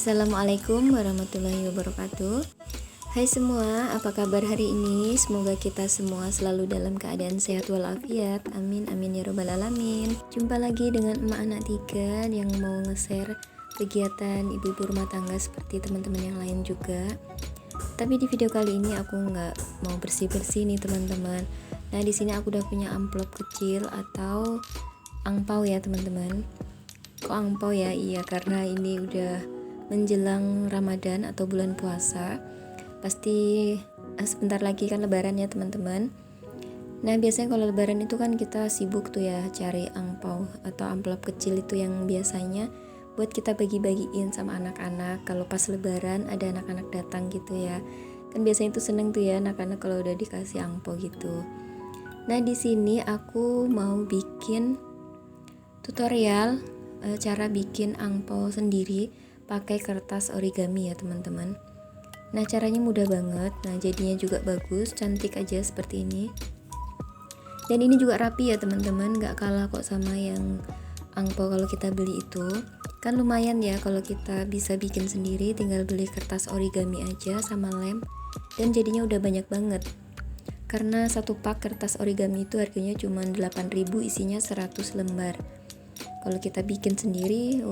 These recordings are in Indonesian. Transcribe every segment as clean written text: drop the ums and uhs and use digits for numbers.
Assalamualaikum warahmatullahi wabarakatuh. Hai semua, apa kabar hari ini? Semoga kita semua selalu dalam keadaan sehat walafiat. Amin amin ya robbal alamin. Jumpa lagi dengan emak anak tiga yang mau nge-share kegiatan ibu-ibu rumah tangga seperti teman-teman yang lain juga. Tapi di video kali ini aku nggak mau bersih-bersih nih teman-teman. Nah di sini aku udah punya amplop kecil atau angpau ya teman-teman. Kok angpau ya? Iya, karena ini udah menjelang Ramadan atau bulan puasa. Pasti sebentar lagi kan lebaran ya teman-teman. Nah biasanya kalau lebaran itu kan kita sibuk tuh ya cari angpau atau amplop kecil itu yang biasanya buat kita bagi-bagiin sama anak-anak. Kalau pas lebaran ada anak-anak datang gitu ya, kan biasanya itu seneng tuh ya anak-anak kalau udah dikasih angpau gitu. Nah di sini aku mau bikin tutorial cara bikin angpau sendiri pakai kertas origami ya teman-teman. Nah caranya mudah banget. Nah jadinya juga bagus, cantik aja seperti ini. Dan ini juga rapi ya teman-teman, gak kalah kok sama yang angpau kalau kita beli itu. Kan lumayan ya kalau kita bisa bikin sendiri, tinggal beli kertas origami aja sama lem, dan jadinya udah banyak banget. Karena satu pak kertas origami itu harganya cuma 8.000, isinya 100 lembar. Kalau kita bikin sendiri,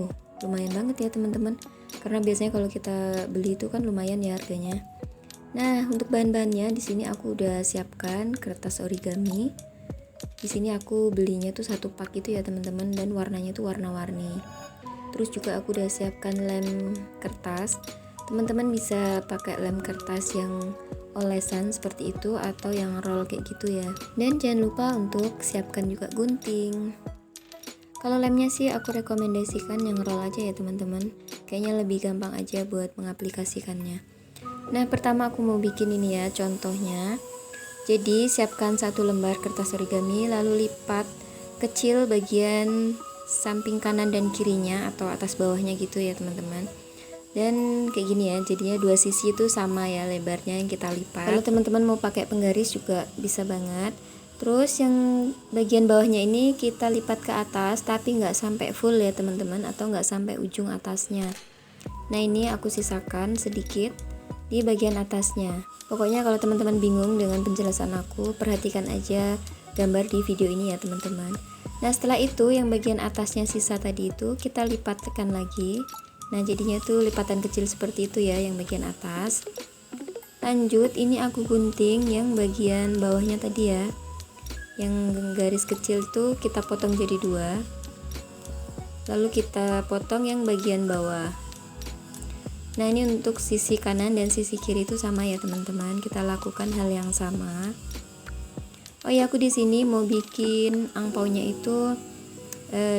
lumayan banget ya teman-teman. Karena biasanya kalau kita beli itu kan lumayan ya harganya. Nah, untuk bahan-bahannya di sini aku udah siapkan kertas origami. Di sini aku belinya tuh satu pak itu ya teman-teman, dan warnanya tuh warna-warni. Terus juga aku udah siapkan lem kertas. Teman-teman bisa pakai lem kertas yang olesan seperti itu atau yang roll kayak gitu ya. Dan jangan lupa untuk siapkan juga gunting. Kalau lemnya sih aku rekomendasikan yang roll aja ya teman-teman. Kayaknya lebih gampang aja buat mengaplikasikannya. Nah pertama aku mau bikin ini ya contohnya. Jadi siapkan satu lembar kertas origami, lalu lipat kecil bagian samping kanan dan kirinya atau atas bawahnya gitu ya teman-teman. Dan kayak gini ya, jadinya dua sisi itu sama ya lebarnya yang kita lipat. Kalau teman-teman mau pakai penggaris juga bisa banget. Terus yang bagian bawahnya ini kita lipat ke atas, tapi nggak sampai full ya teman-teman, atau nggak sampai ujung atasnya. Nah ini aku sisakan sedikit di bagian atasnya. Pokoknya kalau teman-teman bingung dengan penjelasan aku, perhatikan aja gambar di video ini ya teman-teman. Nah setelah itu yang bagian atasnya sisa tadi itu kita lipat tekan lagi. Nah jadinya tuh lipatan kecil seperti itu ya yang bagian atas. Lanjut ini aku gunting yang bagian bawahnya tadi ya. Yang garis kecil tuh kita potong jadi dua, lalu kita potong yang bagian bawah. Nah ini untuk sisi kanan dan sisi kiri itu sama ya teman-teman, kita lakukan hal yang sama. Oh ya, aku di sini mau bikin angpaunya itu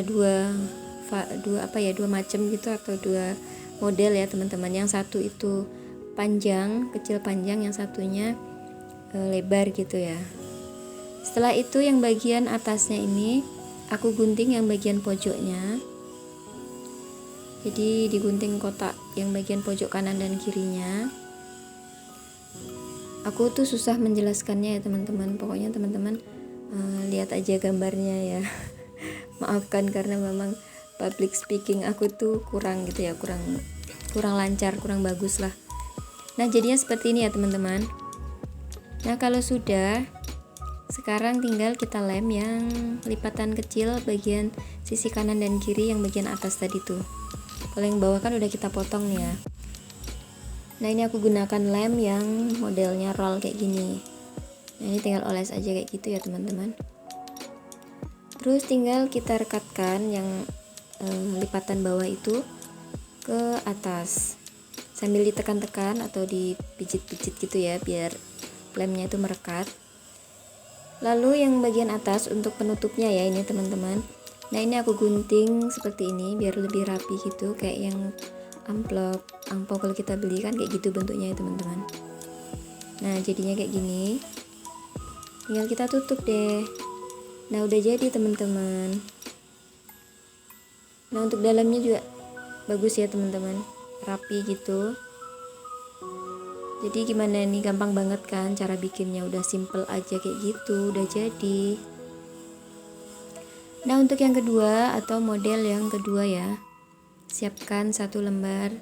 dua macam gitu atau dua model ya teman-teman. Yang satu itu panjang, kecil panjang, yang satunya lebar gitu ya. Setelah itu yang bagian atasnya ini aku gunting yang bagian pojoknya. Jadi digunting kotak yang bagian pojok kanan dan kirinya. Aku tuh susah menjelaskannya ya teman-teman. Pokoknya teman-teman lihat aja gambarnya ya. Maafkan karena memang public speaking aku tuh kurang gitu ya, kurang lancar, kurang bagus lah. Nah jadinya seperti ini ya teman-teman. Nah kalau sudah, sekarang tinggal kita lem yang lipatan kecil bagian sisi kanan dan kiri yang bagian atas tadi tuh. Kalau yang bawah kan udah kita potong nih ya. Nah ini aku gunakan lem yang modelnya roll kayak gini. Nah ini tinggal oles aja kayak gitu ya teman-teman. Terus tinggal kita rekatkan yang lipatan bawah itu ke atas sambil ditekan-tekan atau dipijit-pijit gitu ya biar lemnya itu merekat. Lalu yang bagian atas untuk penutupnya ya ini teman-teman. Nah ini aku gunting seperti ini biar lebih rapi gitu, kayak yang amplop angpau kalau kita beli kan kayak gitu bentuknya ya teman-teman. Nah jadinya kayak gini, tinggal kita tutup deh. Nah udah jadi teman-teman. Nah untuk dalamnya juga bagus ya teman-teman, rapi gitu. Jadi gimana nih, gampang banget kan cara bikinnya, udah simple aja kayak gitu, udah jadi. Nah untuk yang kedua atau model yang kedua ya, siapkan satu lembar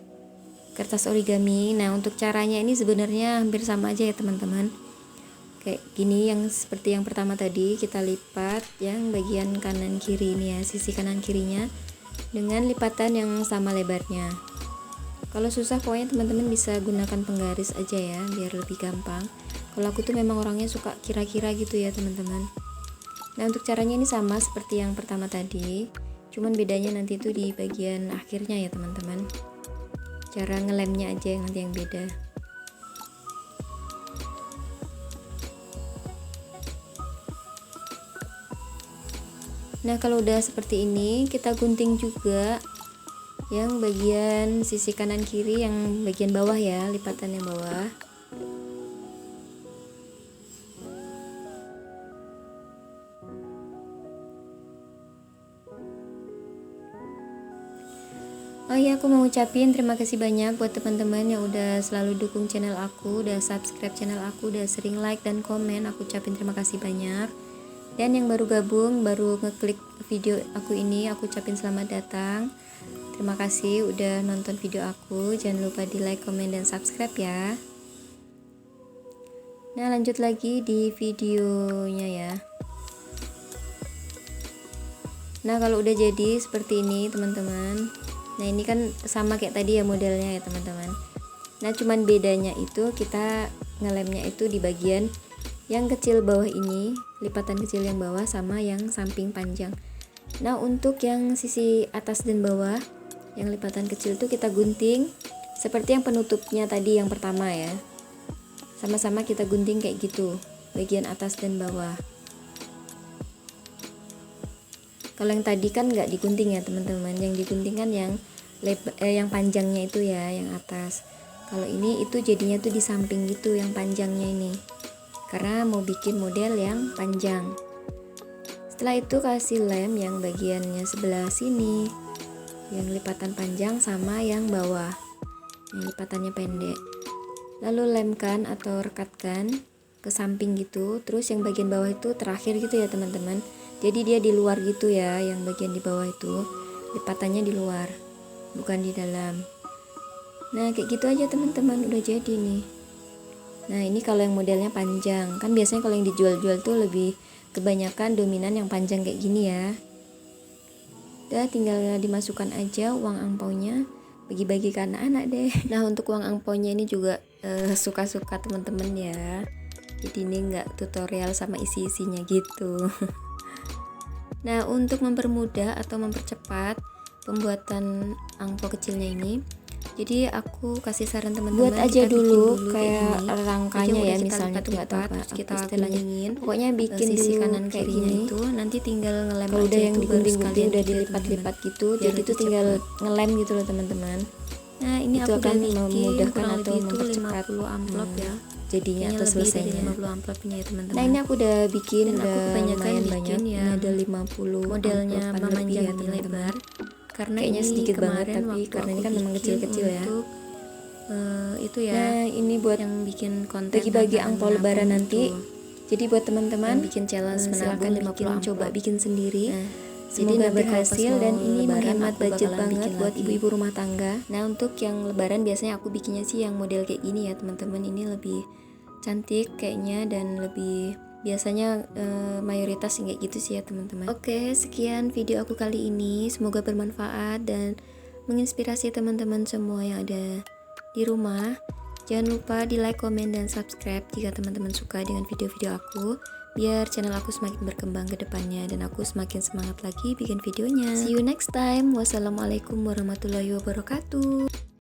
kertas origami. Nah, untuk caranya ini sebenarnya hampir sama aja ya teman-teman. Kayak gini, yang seperti yang pertama tadi kita lipat yang bagian kanan kiri ini ya, sisi kanan kirinya dengan lipatan yang sama lebarnya. Kalau susah pokoknya teman-teman bisa gunakan penggaris aja ya biar lebih gampang. Kalau aku tuh memang orangnya suka kira-kira gitu ya teman-teman. Nah, untuk caranya ini sama seperti yang pertama tadi, cuman bedanya nanti itu di bagian akhirnya ya teman-teman. Cara ngelemnya aja yang nanti yang beda. Nah, kalau udah seperti ini kita gunting juga yang bagian sisi kanan kiri, yang bagian bawah ya, lipatan yang bawah. Oh iya, aku mau ucapin terima kasih banyak buat teman-teman yang udah selalu dukung channel aku, udah subscribe channel aku, udah sering like dan komen. Aku ucapin terima kasih banyak. Dan yang baru gabung, baru ngeklik video aku ini, aku ucapin selamat datang. Terima kasih udah nonton video aku. Jangan lupa di like, komen, dan subscribe ya. Nah, lanjut lagi di videonya ya. Nah, kalau udah jadi seperti ini teman-teman. Nah, ini kan sama kayak tadi ya modelnya ya teman-teman. Nah, cuman bedanya itu kita ngelemnya itu di bagian yang kecil bawah ini, lipatan kecil yang bawah sama yang samping panjang. Nah, untuk yang sisi atas dan bawah, yang lipatan kecil itu kita gunting seperti yang penutupnya tadi yang pertama ya. Sama-sama kita gunting kayak gitu, bagian atas dan bawah. Kalau yang tadi kan nggak digunting ya teman-teman, yang digunting kan yang panjangnya itu ya, yang atas. Kalau ini itu jadinya tuh di samping gitu yang panjangnya ini, karena mau bikin model yang panjang. Setelah itu kasih lem yang bagiannya sebelah sini, yang lipatan panjang sama yang bawah, yang lipatannya pendek. Lalu lemkan atau rekatkan ke samping gitu. Terus yang bagian bawah itu terakhir gitu ya teman-teman. Jadi dia di luar gitu ya, yang bagian di bawah itu lipatannya di luar, bukan di dalam. Nah, kayak gitu aja teman-teman, udah jadi nih. Nah, ini kalau yang modelnya panjang, kan biasanya kalau yang dijual-jual tuh lebih kebanyakan dominan yang panjang kayak gini ya. Udah tinggal dimasukkan aja uang angpaunya, bagi-bagi ke anak-anak deh. Nah, untuk uang angpaunya ini juga suka-suka teman-teman ya. Jadi ini enggak tutorial sama isi-isinya gitu. Nah, untuk mempermudah atau mempercepat pembuatan angpau kecilnya ini, jadi aku kasih saran teman-teman buat aja dulu kayak rangkanya ya, misalnya tuh nggak tahu apa kita istilahnya, pokoknya bikin sisi kanan kirinya itu nanti tinggal ngelem. Kalau udah yang digunting-gunting udah dilipat-lipat gitu, jadi tuh tinggal ngelem gitu loh teman-teman. Nah, ini itu aku akan memudahkan atau mempercepat 50 amplop ya jadinya atau selesainya. 50 amplop ini ya teman-teman. Nah, ini aku udah bikin, dan udah lumayan banyak ya. Ini ada 50 modelnya memanjang ya, lebar. Karena kayaknya ini sedikit banget, tapi karena ini kan memang kecil-kecil ya. Itu ya. Nah, ini buat yang bikin konten bagi-bagi angpau lebaran nanti. Jadi buat teman-teman bikin challenge menabung 50 coba bikin sendiri. Semoga berhasil, dan ini menghemat budget banget buat ibu-ibu rumah tangga. Nah, untuk yang lebaran biasanya aku bikinnya sih yang model kayak gini ya teman-teman. Ini lebih cantik kayaknya dan lebih biasanya mayoritas kayak gitu sih ya teman-teman. Oke, sekian video aku kali ini, semoga bermanfaat dan menginspirasi teman-teman semua yang ada di rumah. Jangan lupa di like, komen, dan subscribe jika teman-teman suka dengan video-video aku, biar channel aku semakin berkembang ke depannya dan aku semakin semangat lagi bikin videonya. See you next time. Wassalamualaikum warahmatullahi wabarakatuh.